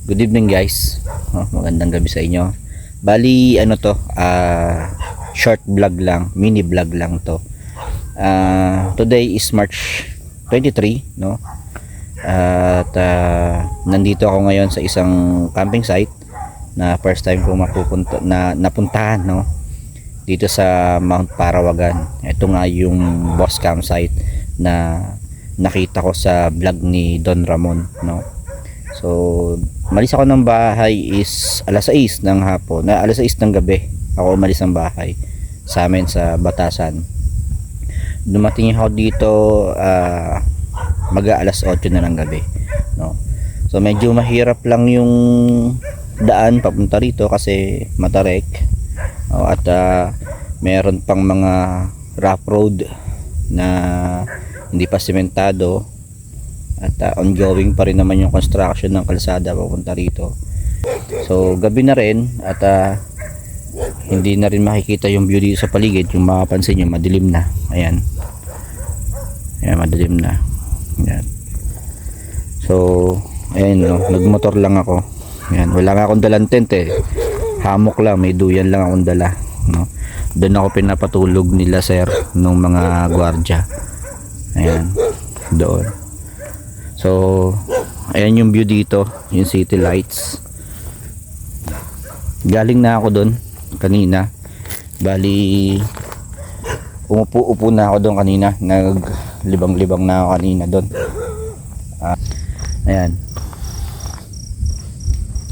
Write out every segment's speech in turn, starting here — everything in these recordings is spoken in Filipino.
Good evening guys. Magandang gabi sa inyo. Bali ano to, short vlog lang, mini vlog lang to. Today is March 23, no? At nandito ako ngayon sa isang camping site na first time ko napuntahan, no? Dito sa Mount Parawagan. Ito nga yung boss campsite na nakita ko sa vlog ni Don Ramon, no? So, malis ako ng bahay is alas 6 ng hapon, alas 6 ng gabi. Ako umalis ng bahay sa amin sa Batasan. Dumating ako dito alas 8 na ng gabi, no. So, medyo mahirap lang yung daan papunta rito kasi matarek. At meron pang mga rough road na hindi pa sementado. At ongoing pa rin naman yung construction ng kalsada papunta rito. So gabi na rin at hindi na rin makikita yung view dito sa paligid. Yung makapansin nyo, madilim na. Ayan, madilim na. Ayan. So ayan, no, nagmotor lang ako. Ayan, wala nga akong dalang tent eh. Hammock lang, may duyan lang akong dala, no? Doon ako pinapatulog nila sir nung mga gwardiya. Ayan, doon. So, ayan yung view dito, yung city lights. Galing na ako doon kanina. Bali, umupo na ako doon kanina. Naglibang-libang na ako kanina doon. Ayan.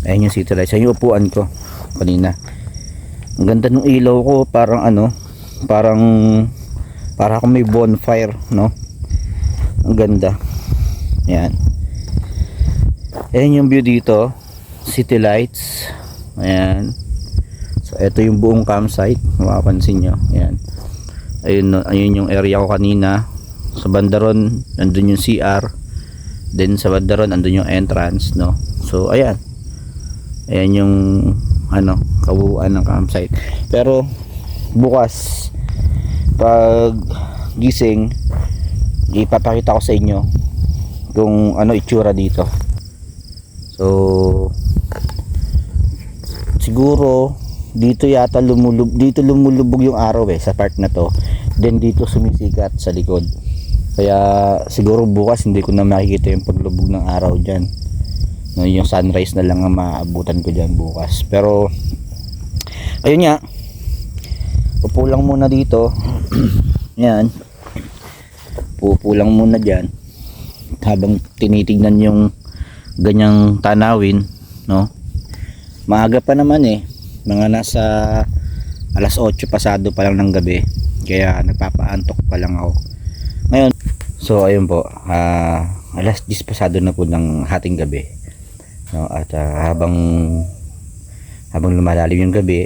Ayan yung city lights. Ayan yung upuan ko kanina. Ang ganda ng ilaw ko, parang para akong may bonfire, no? Ang ganda. Ayan. Ayan yung view dito. City lights. Ayan. So, ito yung buong campsite. Mapapansin nyo. Ayan. Ayun yung area ko kanina. Sa bandaron, nandun yung CR. Then sa bandaron, nandun yung entrance, no? So, ayan. Ayan yung kabuuan ng campsite. Pero, bukas, pag gising, ipapakita ko sa inyo kung ano itsura dito. So siguro dito yata lumulubog yung araw sa part na to. Then dito sumisikat sa likod. Kaya siguro bukas hindi ko na makikita yung paglubog ng araw diyan. No, yung sunrise na lang ang maabutan ko diyan bukas. Pero ayun nga. Upo lang muna dito. Yan. Upo lang muna diyan habang tinitignan yung ganyang tanawin, no? Maaga pa naman mga nasa alas 8 pasado pa lang ng gabi, kaya nagpapaantok pa lang ako ngayon. So ayun po, alas 10 pasado na po ng hating gabi, no? At habang lumalalim yung gabi,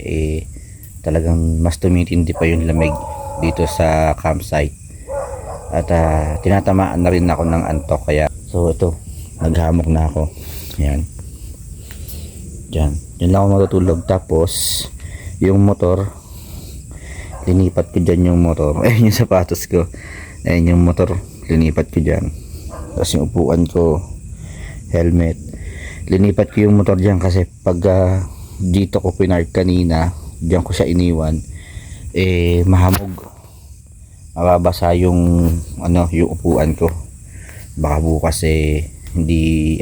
talagang mas tumitindi pa yung lamig dito sa campsite. At tinatamaan na rin ako ng antok, kaya so ito, naghamok na ako. Ayan. Diyan lang ako matutulog. Tapos yung motor, linipat ko dyan yung motor. Ayun yung sapatos ko. Ayun yung motor, linipat ko dyan. Tapos yung upuan ko, helmet, linipat ko yung motor dyan kasi pag dito ko pinark kanina, dyan ko siya iniwan, mahamog, mababasa yung yung upuan ko. Baka bukas hindi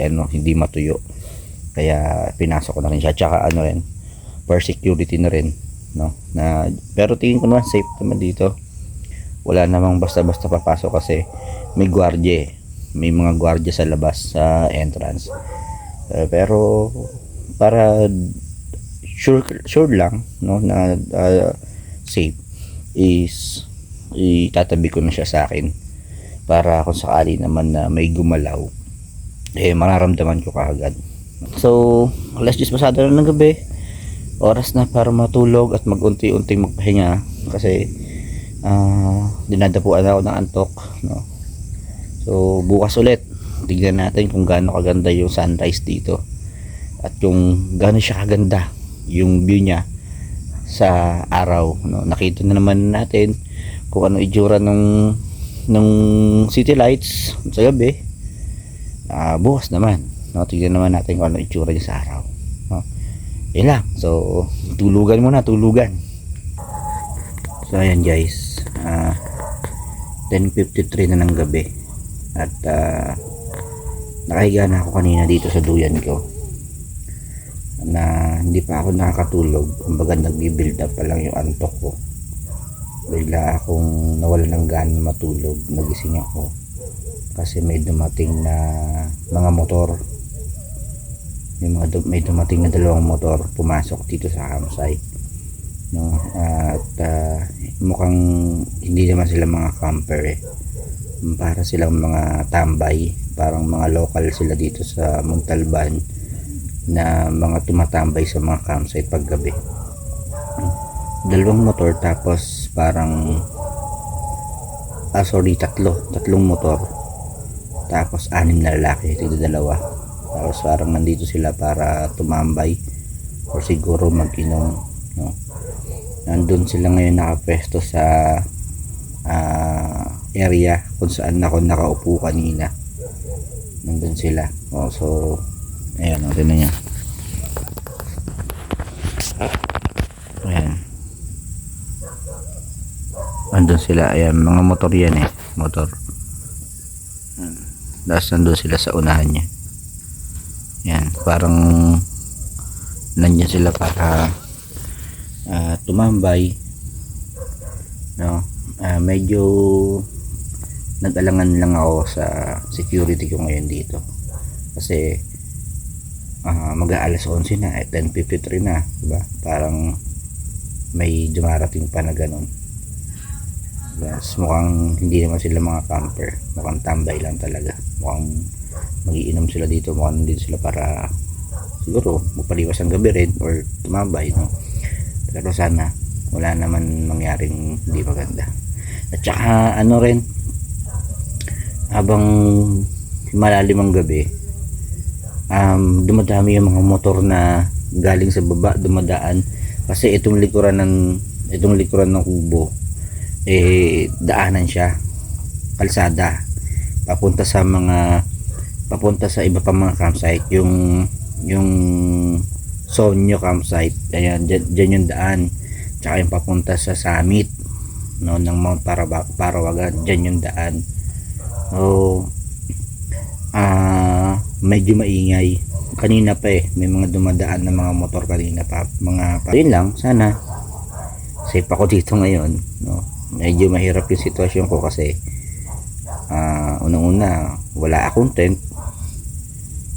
matuyo. Kaya pinasok ko na rin siya. Tsaka rin, for security na rin, no? Pero tingin ko naman safe naman dito. Wala namang basta-basta papasok kasi may gwardiya. May mga gwardiya sa labas sa entrance. Pero para sure lang, no, na safe, is itatabi ko na siya sa akin para kung sakali naman na may gumalaw, mararamdaman ko kaagad. So alas 10 pasado na ng gabi, oras na para matulog at mag-unti-unting magpahinga kasi dinadapuan ako ng antok, no? So bukas ulit tignan natin kung gaano kaganda yung sunrise dito at kung gaano siya kaganda yung view niya sa araw, no? Nakita na naman natin kung ano itsura ng city lights sa gabi. Bukas naman No, tignan naman natin kung ano itsura niya sa araw. No? Yun lang. So, tulugan muna, tulugan. So, ayan guys. 10:53 na ng gabi. At nakahiga na ako kanina dito sa duyan ko. Na hindi pa ako nakakatulog. Kumbaga nagbi-build up pa lang yung antok ko. Bigla akong nawala ng gana matulog. Nagising ako. Kasi may dumating na mga motor. May dumating na dalawang motor pumasok dito sa campsite, no? At mukhang hindi naman sila mga camper para silang mga tambay, parang mga local sila dito sa Montalban na mga tumatambay sa mga campsite pag gabi. Dalawang motor, tapos parang tatlong motor, tapos 6 na lalaki, dalawa. Tapos parang nandito sila para tumambay or siguro mag-inom, no? Nandun sila ngayon nakapwesto sa area kung saan ako nakaupo kanina. Nandun sila. So ayan, tingnan niyo. Ayan. Nandun sila. Ayan, mga motor yan motor. Tapos nandun sila sa unahan niya. Yan, parang nandiyan sila para tumambay, no? Medyo nag-alangan lang ako sa security ko ngayon dito kasi mag-aalas 11 na, 10:53 na, diba? Parang may dumarating pa na ganun. Mukhang hindi naman sila mga camper, mukhang tambay lang talaga, mukhang magiinom sila dito, mukhang nandito sila para siguro magpaliwas ang gabi rin or tumambay, no? Pero sana wala naman mangyaring hindi maganda. At saka rin, habang malalim ang gabi, dumadami yung mga motor na galing sa baba dumadaan kasi itong likuran ng kubo daanan siya, kalsada papunta sa iba pa mga campsite, yung Sonyo campsite. Ayan, dyan yung daan, tsaka yung papunta sa summit, no, ng Mount Parawagan, dyan yung daan. So medyo maingay kanina pa may mga dumadaan na mga motor kanina pa, yun lang. Sana safe ako dito ngayon, no? Medyo mahirap yung sitwasyon ko kasi unang-una wala akong tent,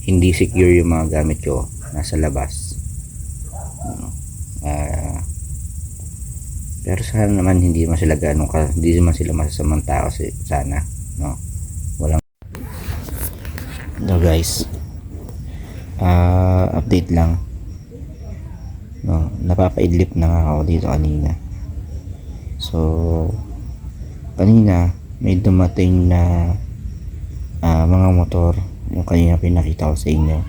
hindi secure yung mga gamit ko nasa labas, pero sana naman hindi naman sila masasamang tao, sana, no? Walang no guys, update lang, no, napapaidlip na nga ako dito kanina. So kanina may dumating na mga motor, yung kanina pinakita ko sa inyo.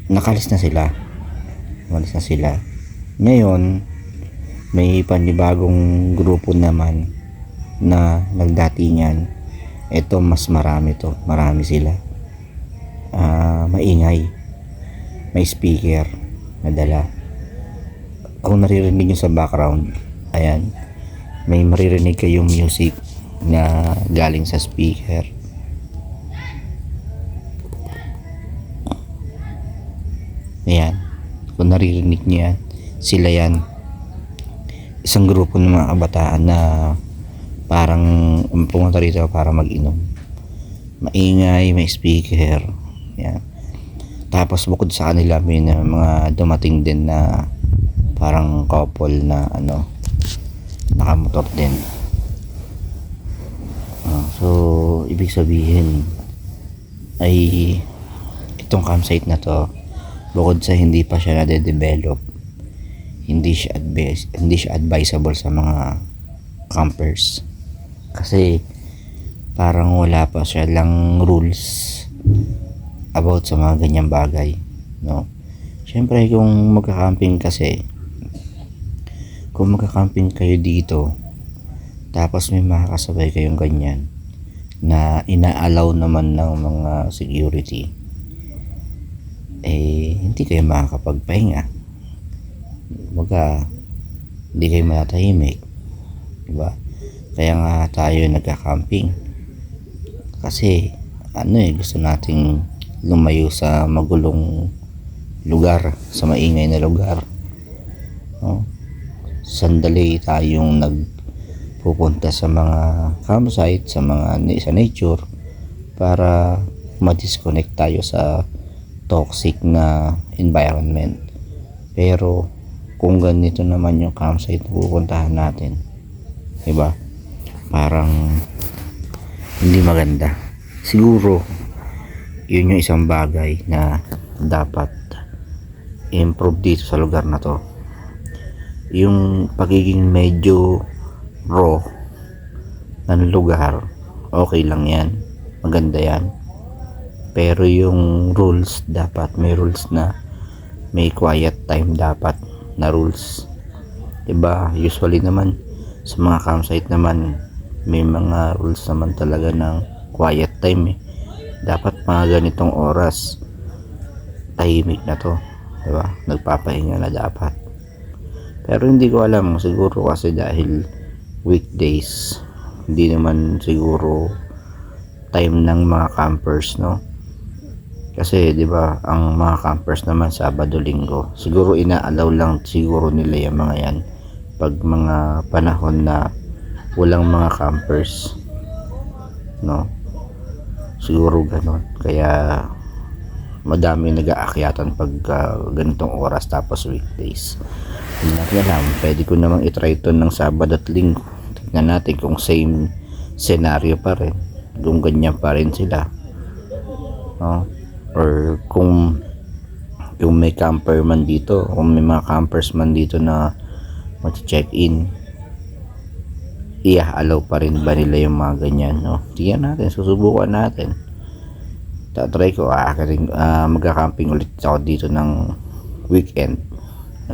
Nakalis na sila. Ngayon may panibagong grupo naman na nagdatingan. Ito mas marami sila. Maingay, may speaker na dala. Kung naririnig nyo sa background, ayan, may maririnig kayong music na galing sa speaker. Ayan, kung naririnig nyo yan, sila yan, isang grupo ng mga kabataan na parang pumunta rito para mag-inom. Maingay, may speaker. Ayan. Tapos bukod sa kanila may mga dumating din na parang couple na nakamotor din. So ibig sabihin ay itong campsite na to, bukod sa hindi pa siya nade-develop, hindi siya advisable sa mga campers kasi parang wala pa siya lang rules about sa mga ganyang bagay, no? Syempre kung magka-camping kayo dito, tapos may makakasabay kayong ganyan na ina-allow naman ng mga security, hindi kayo makakapagpahinga. Baga, hindi kayo matahimik. Diba? Kaya nga tayo nagka-camping. Kasi, gusto nating lumayo sa magulong lugar, sa maingay na lugar. No? Sandali tayong nagpupunta sa mga campsite, sa nature, para ma-disconnect tayo sa toxic na environment. Pero kung ganito naman yung campsite na pupuntahan natin, diba, parang hindi maganda. Siguro yun yung isang bagay na dapat improve dito sa lugar na to, yung pagiging medyo raw ng lugar. Okay lang yan, maganda yan, pero yung rules, dapat may rules na may quiet time dapat na rules, diba? Usually naman sa mga campsite naman may mga rules naman talaga ng quiet time dapat mga ganitong oras tahimik na to, diba? Nagpapahinga na dapat. Pero hindi ko alam, siguro kasi dahil weekdays, hindi naman siguro time ng mga campers, no? Kasi 'di ba, ang mga campers naman Sabado, Linggo. Siguro inaalaw lang siguro nila yung mga 'yan pag mga panahon na walang mga campers, no? Siguro ganon. Kaya madami nag-aakyatan pag ganitong oras, tapos weekdays. Hindi natin alam, pwede ko namang itry ito ng Sabado at Linggo. Tignan natin kung same scenario pa rin, kung ganyan pa rin sila, no? Or kung may camper man dito, kung may mga campers man dito na mag-check in, allow pa rin ba nila yung mga ganyan, no? Tingnan natin, susubukan natin. Tatry ko, magka-camping ulit ako dito ng weekend,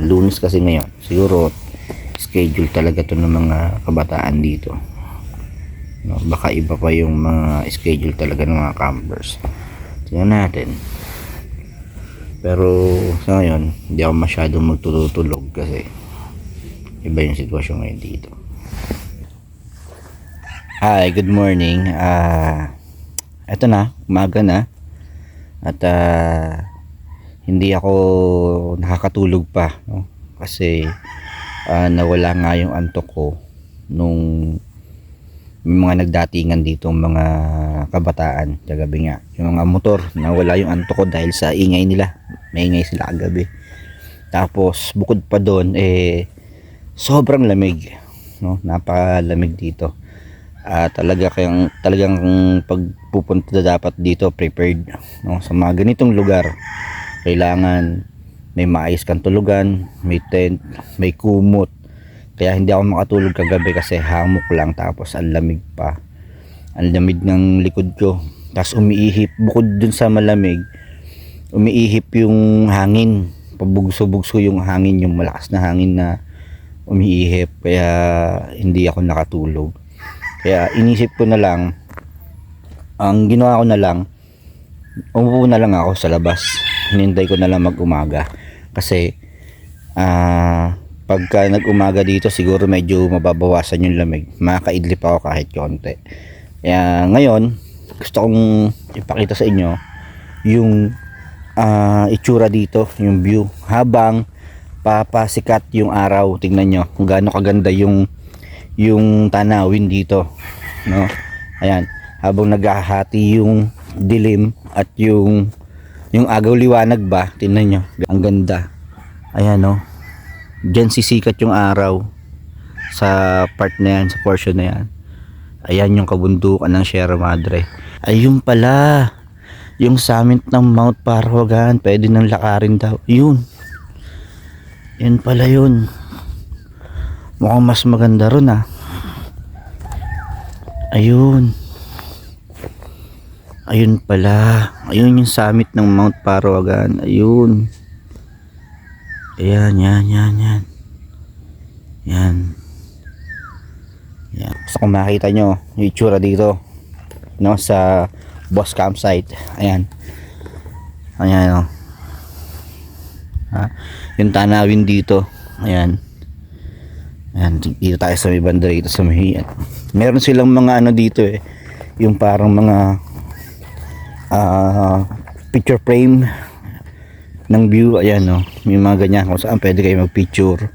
Lunes kasi ngayon. Siguro schedule talaga to ng mga kabataan dito, no? Baka iba pa yung mga schedule talaga ng mga campers. Tingnan natin. Pero sa ngayon hindi ako masyadong magtutulog kasi iba yung sitwasyon ngayon dito. Hi, good morning. Eto na, umaga na. At hindi ako nakakatulog pa, no? Kasi nawala nga yung antok ko nung may mga nagdatingan dito, mga kabataan kagabi nga. Yung mga motor, nawala yung antok ko dahil sa ingay nila. Maingay sila kagabi. Tapos bukod pa doon, sobrang lamig, no? Napakalamig dito. Talagang pagpupunta dapat dito prepared, no? Sa mga ganitong lugar kailangan may maayos kang tulugan, may tent, may kumot. Kaya hindi ako makatulog kagabi kasi hamok lang, tapos ang lamig pa. Ang lamig ng likod ko. Tapos umiihip, bukod dun sa malamig, umiihip yung hangin. Pabugso-bugso yung hangin, yung malakas na hangin na umiihip. Kaya hindi ako nakatulog. Kaya inisip ko na lang, ang ginawa ko na lang, umupo na lang ako sa labas. Hinintay ko na lang mag-umaga. Kasi, pagka nag-umaga dito, siguro medyo mababawasan yung lamig. Makakaidlip ako kahit konti. Kaya ngayon, gusto kong ipakita sa inyo yung itsura dito, yung view. Habang papasikat yung araw, tingnan nyo kung gaano kaganda yung tanawin dito, no? Ayan, habang naghahati yung dilim at yung agaw liwanag ba, tingnan nyo, ang ganda. Ayan, no? Diyan sisikat yung araw sa part na yan, sa portion na yan. Ayan yung kabundukan ng Sierra Madre. Ayun pala yung summit ng Mount Parawagan, pwede nang lakarin daw. Yun pala yun. Mukhang mas maganda ron, ayun pala, ayun yung summit ng Mount Parawagan. Ayun. Ayan, yan. So kung makita nyo yung itsura dito, no, sa Boss Campsite. Ayan, oh. yung tanawin dito. Ayan. Ayan, dito tayo sa may banda dito sa may, meron silang mga ano dito eh, yung parang mga picture frame ng view. Ayan, no, may mga ganyan kung saan pwede kayo mag picture.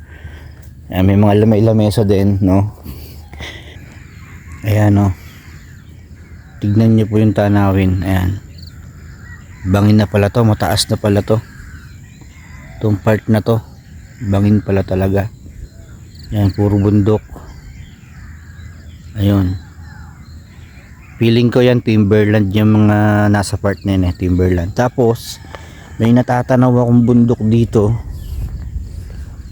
Ayan, may mga lamesa din, no. Ayan, no, tignan nyo po yung tanawin. Ayan, bangin na pala to, mataas na pala to, itong part na to bangin pala talaga. Ayan, puro bundok. Ayun, feeling ko yan timberland yung mga nasa part na yun eh, timberland. Tapos may natatanaw akong bundok dito.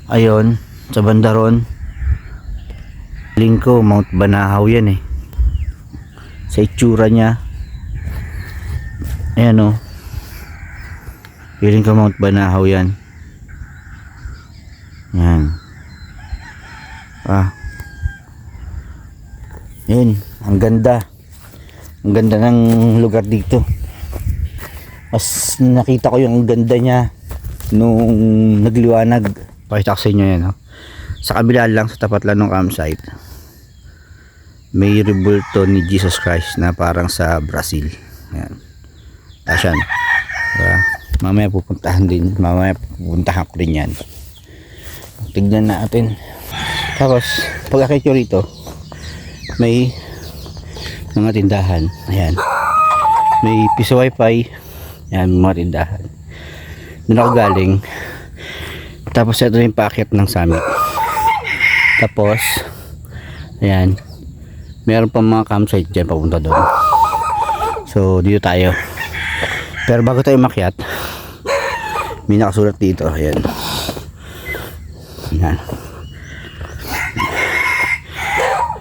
Ayun, sa bandaron, feeling ko Mount Banahaw yan eh, sa itsura nya. Ayan o, feeling ko Mount Banahaw yan. Yan. Yun, ang ganda. Ang ganda ng lugar dito. Mas nakita ko yung ganda niya nung nagliwanag. Pakita ko sa inyo yan, no? Sa kabila lang, sa tapat lang ng campsite, may rebulto ni Jesus Christ na parang sa Brazil. Yan. Asyan. Diba? Mamaya pupuntahan ko rin yan. Tignan natin. Tapos pag akit nyo rito, may mga tindahan. Ayan, may piso wifi. Ayan, mga tindahan. Doon ako galing. Tapos ito yung packet ng summit. Tapos ayan, meron pa mga campsite dyan papunta doon. So dito tayo. Pero bago tayo makyat, may nakasulat dito. Ayan. Ayan.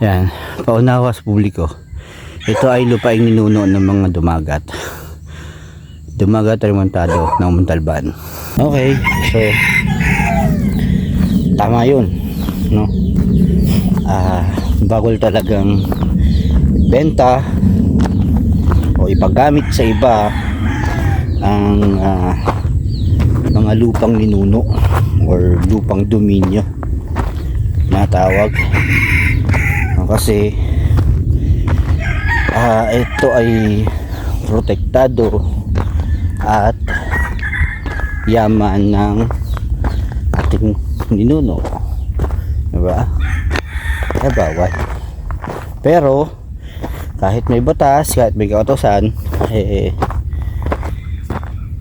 Yan, paunawa sa publiko. Ito ay lupaing ninuno ng mga dumagat. Dumagat remontado ng Montalban. Okay, so tama yun, no? Bagol talagang benta o ipagamit sa iba ang mga lupang ninuno or lupang dominyo na tawag. Kasi ito ay protektado at yaman ng ating ninuno, diba? Bawal. Pero kahit may batas, kahit may kautosan,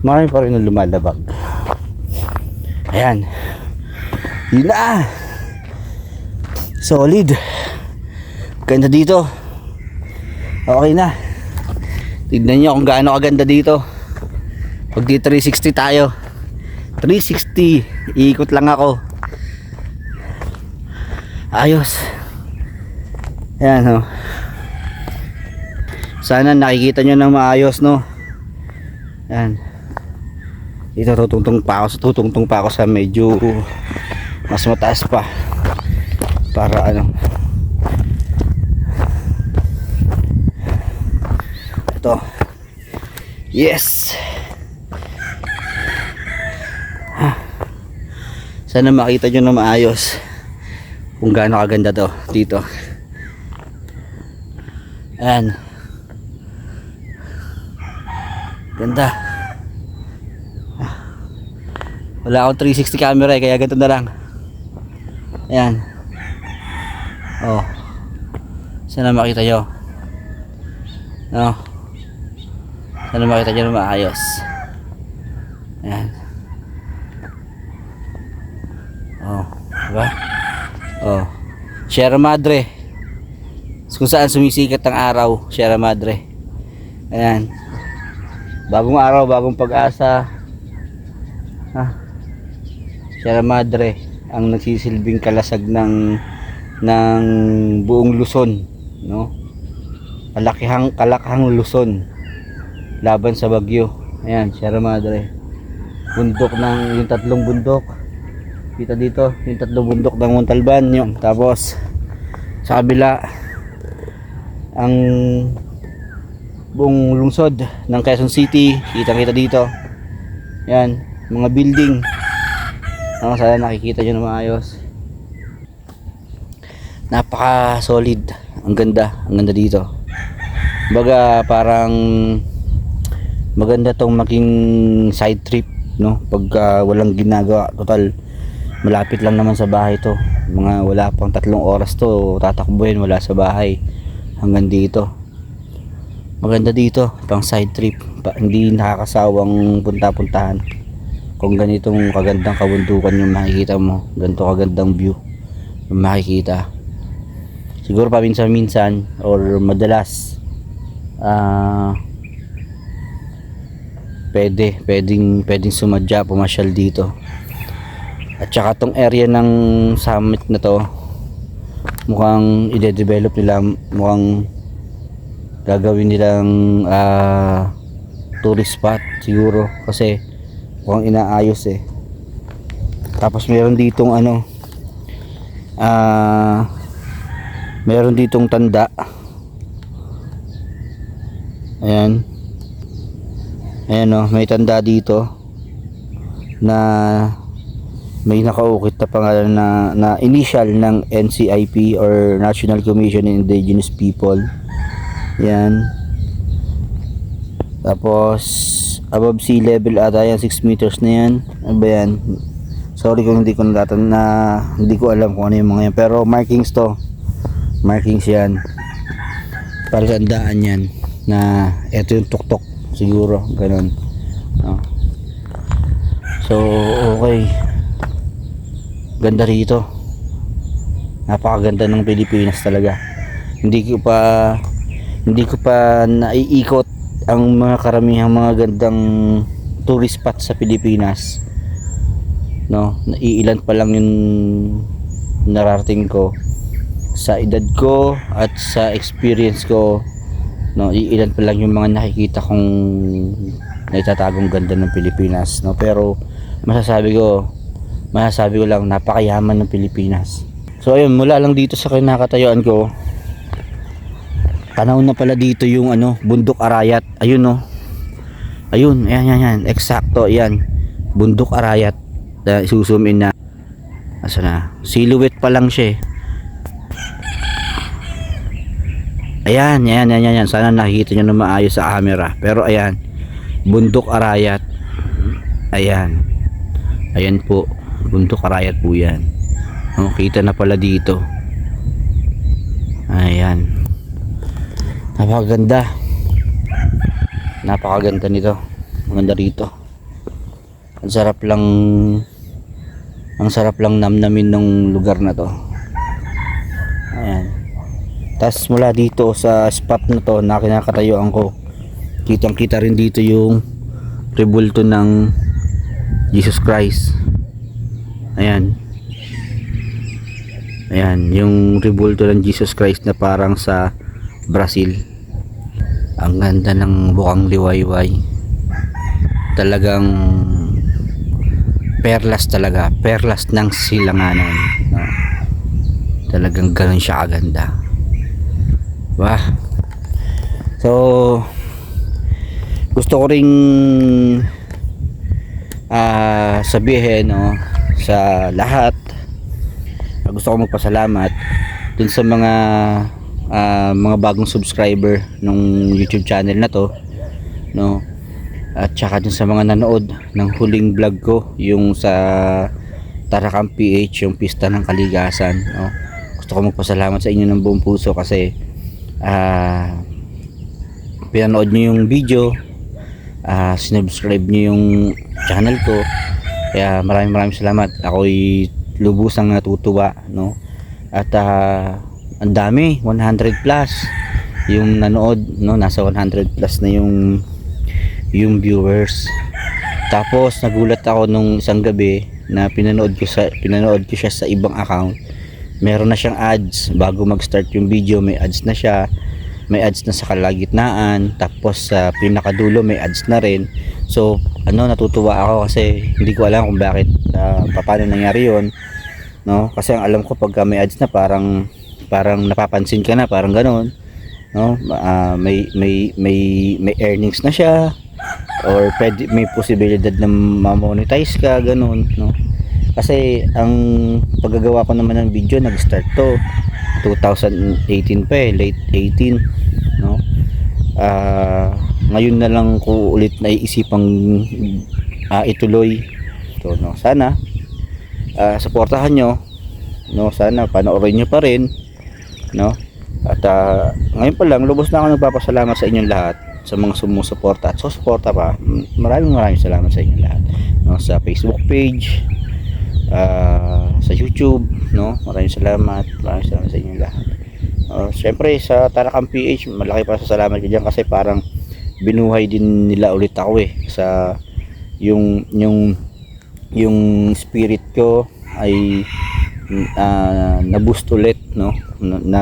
marami pa rin ang lumalabag. Ayan, yun na, solid. Ganda dito. Okay na. Tignan nyo kung gaano kaganda dito. Pag di 360 tayo, 360, iikot lang ako. Ayos. Ayan, no. Sana nakikita nyo ng maayos, no. Ayan. Dito tutungtong pa ako sa medyo mas mataas pa, para ano, ito. Yes. Sana makita nyo na maayos kung gaano kaganda to dito. Ayan, ganda. Wala akong 360 camera kaya ganito na lang. Ayan. Oh, sana makita nyo, no? Sana makita nyo na maayos. Ayan. Oh, diba? Oh, Sierra Madre, kung saan sumisikat ang araw. Sierra Madre. Ayan, bagong araw, bagong pag-asa. Sierra Madre ang nagsisilbing kalasag ng buong Luzon, no? Kalakhang Luzon laban sa bagyo. Ayan, Sierra Madre. Bundok ng yung tatlong bundok. Kita dito, yung tatlong bundok ng Montalban, yung tapos sa kabila ang buong lungsod ng Quezon City. Kita dito. Ayan, mga building. Sana nakikita nyo na maayos. Napaka solid. Ang ganda dito. Baga parang maganda tong maging side trip, no? Pagka walang ginagawa, total malapit lang naman sa bahay to. Mga wala pang 3 oras to tatakbuhin wala sa bahay hanggang dito. Maganda dito, pang side trip. Hindi nakakasawang punta-puntahan. Kung ganitong kagandang kabundukan yung makikita mo, ganito kagandang view yung makikita. Siguro paminsan-minsan or madalas pwedeng sumadya, pumasyal dito. At saka tong area ng summit na to, mukhang i-develop nila, mukhang gagawin nilang tourist spot siguro, kasi mukhang inaayos eh. Tapos meron ditong meron ditong tanda. Ayan, may tanda dito na may nakaukit na pangalan na initial ng NCIP or National Commission on Indigenous People. Yan. Tapos above sea level ata yan, 6 meters na yan. Ano ba yan? Sorry kung hindi ko hindi ko alam kung ano yung mga yan, pero markings to. Markings yan. Para tandaan yan na eto yung tuktok siguro, ganun, no? So okay, ganda rito, napakaganda ng Pilipinas talaga. Hindi ko pa naiikot ang mga karamihang mga gandang tourist spot sa Pilipinas, no? Naiilan pa lang yung nararating ko sa edad ko at sa experience ko, no? Iilan pa lang yung mga nakikita kong naitatagong ganda ng Pilipinas, no? Pero masasabi ko lang napakayaman ng Pilipinas. So ayun, mula lang dito sa kinakatayuan ko, tanaw na pala dito yung Bundok Arayat. Ayun, no? Ayun, ayan, eksakto, ayan, Bundok Arayat. Suzoom in na. Asa na? Silhouette pa lang siya eh. Ayan. Sana nakikita nyo na maayos sa camera. Pero ayan, Bundok Arayat. Ayan po, Bundok Arayat po yan. Kita na pala dito. Ayan, napakaganda nito. Maganda rito. Ang sarap lang namnamin ng lugar na to. Ayan. Tas mula dito sa spot na to na kinakatayuan ko, kitang kita rin dito yung rebulto ng Jesus Christ. Ayan, yung rebulto ng Jesus Christ na parang sa Brazil. Ang ganda ng bukang liwayway, talagang perlas ng silanganan, no? Talagang ganun siya kaganda. Wah. So gusto ko ring sabihin, no, sa lahat, gusto ko magpasalamat dun sa mga bagong subscriber ng YouTube channel na to, no, at saka dun sa mga nanood ng huling vlog ko, yung sa Tarakam PH, yung Pista ng Kaligasan, no? Gusto ko magpasalamat sa inyo ng buong puso kasi pinanood nyo yung video, sinubscribe nyo yung channel ko, kaya maraming salamat. Ako'y lubusang natutuwa, no? At ang dami, 100 plus yung nanood, no? Nasa 100 plus na yung viewers. Tapos nagulat ako nung isang gabi na pinanood ko siya sa ibang account. Meron na siyang ads bago mag-start yung video, may ads na siya. May ads na sa kalagitnaan, tapos sa pinakadulo may ads na rin. So natutuwa ako kasi hindi ko alam kung bakit, paano nangyari yon, no? Kasi ang alam ko pagka may ads na parang napapansin ka na, parang ganoon, no? May earnings na siya, or may posibilidad na ma-monetize ka, ganoon, no? Kasi ang paggagawa ko naman ng video nag-start to 2018 pa eh, late 18, no? Ngayon na lang ko ulit naiisipang ituloy. So, no, sana suportahan nyo, no? Sana panoorin nyo pa rin, no? At ngayon pa lang lubos na ako nagpapasalamat sa inyong lahat, sa mga sumusuporta at susuporta pa. Maraming salamat sa inyong lahat, no? Sa Facebook page, sa YouTube, no? Maraming salamat sa inyong lahat. Siyempre sa Tarakam PH, malaki pa sa salamat ko diyan kasi parang binuhay din nila ulit ako eh, sa yung spirit ko ay na-boost ulit, no? Na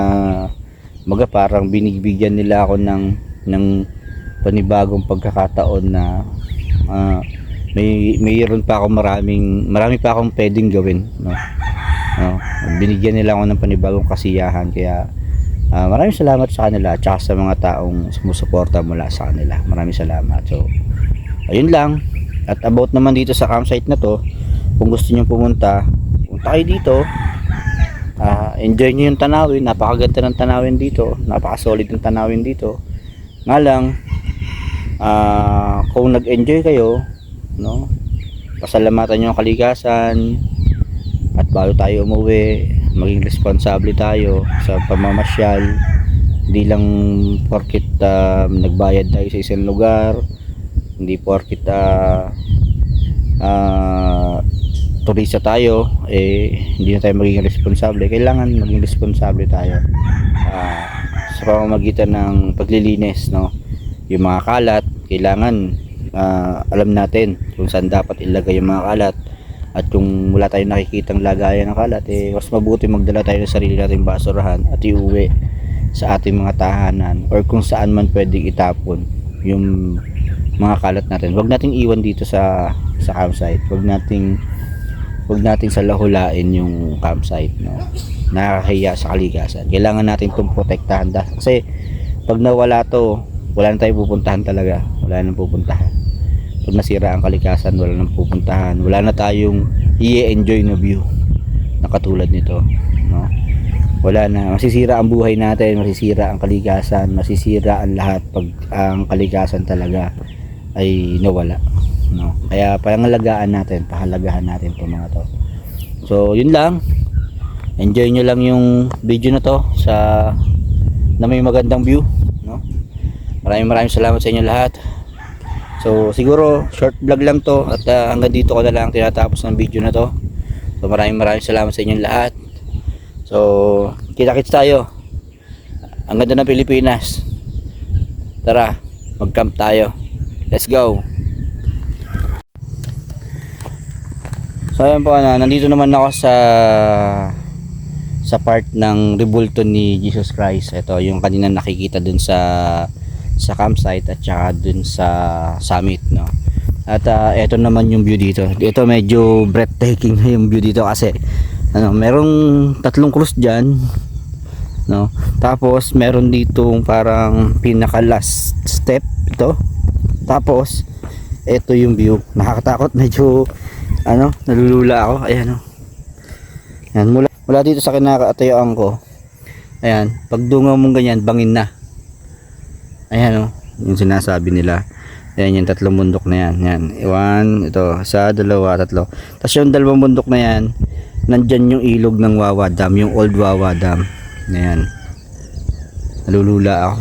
maga parang binibigyan nila ako ng panibagong pagkakataon na mayroon pa ako marami pa akong pwedeng gawin, no? Binigyan nila ako ng panibagong kasiyahan, kaya maraming salamat sa kanila at saka sa mga taong sumusuporta mula sa kanila. Maraming salamat. So ayun lang. At about naman dito sa campsite na to, kung gusto niyo punta kayo dito. Enjoy niyo yung tanawin. Napakaganda ng tanawin dito, napaka-solid ng tanawin dito. Nga lang kung nag-enjoy kayo, no, pasalamatan niyo ang kalikasan, at bago tayo umuwi maging responsable tayo sa pamamasyal. Hindi lang porket nagbayad tayo sa isang lugar, hindi porket turista tayo hindi na tayo maging responsable. Kailangan maging responsable tayo sa pamamagitan ng paglilinis, no? Yung mga kalat, kailangan alam natin kung saan dapat ilagay yung mga kalat. At kung wala tayong nakikitang lagayan ng kalat, mas mabuti magdala tayo ng sarili nating basurahan at iuwi sa ating mga tahanan or kung saan man pwedeng itapon yung mga kalat natin. Huwag nating iwan dito sa campsite. Huwag nating salahulain yung campsite, no? Nakakahiya sa kalikasan. Kailangan natin itong protektahan kasi pag nawala to, wala na tayong pupuntahan talaga. Wala nang pupuntahan. Pag nasira ang kalikasan, wala nang pupuntahan. Wala na tayong i-enjoy na view na katulad nito, no? Wala na, masisira ang buhay natin, masisira ang kalikasan, masisira ang lahat pag ang kalikasan talaga ay nawala, no? Kaya pahalagahan natin itong mga to. So yun lang, enjoy nyo lang yung video na to na may magandang view, no? Maraming salamat sa inyo lahat. So siguro short vlog lang to at hanggang dito ko na lang tinatapos ng video na to. So maraming salamat sa inyong lahat. So kita-kits tayo. Ang ganda ng Pilipinas. Tara, mag-camp tayo. Let's go. So ayan po, nandito naman ako sa part ng rebulto ni Jesus Christ. Ito yung kanina nakikita dun sa campsite at saka dun sa summit, no? At ito naman yung view dito. Ito medyo breathtaking na yung view dito kasi merong 3 krus diyan, no? Tapos meron ditong parang pinaka last step ito. Tapos ito yung view. Nakakatakot, medyo nalulula ako. Ayan, no? Ayan, mula dito sa kinakatayuan ko. Ayan, pag dungaw mong ganyan, bangin na. Ayan, yung sinasabi nila. Ayan, yung 3 bundok na yan. Yan, 1, ito, 1, 2, 3. Tapos yung 2 bundok na yan, nandyan yung ilog ng Wawa Dam, yung old Wawa Dam. Ayan, nalulula ako.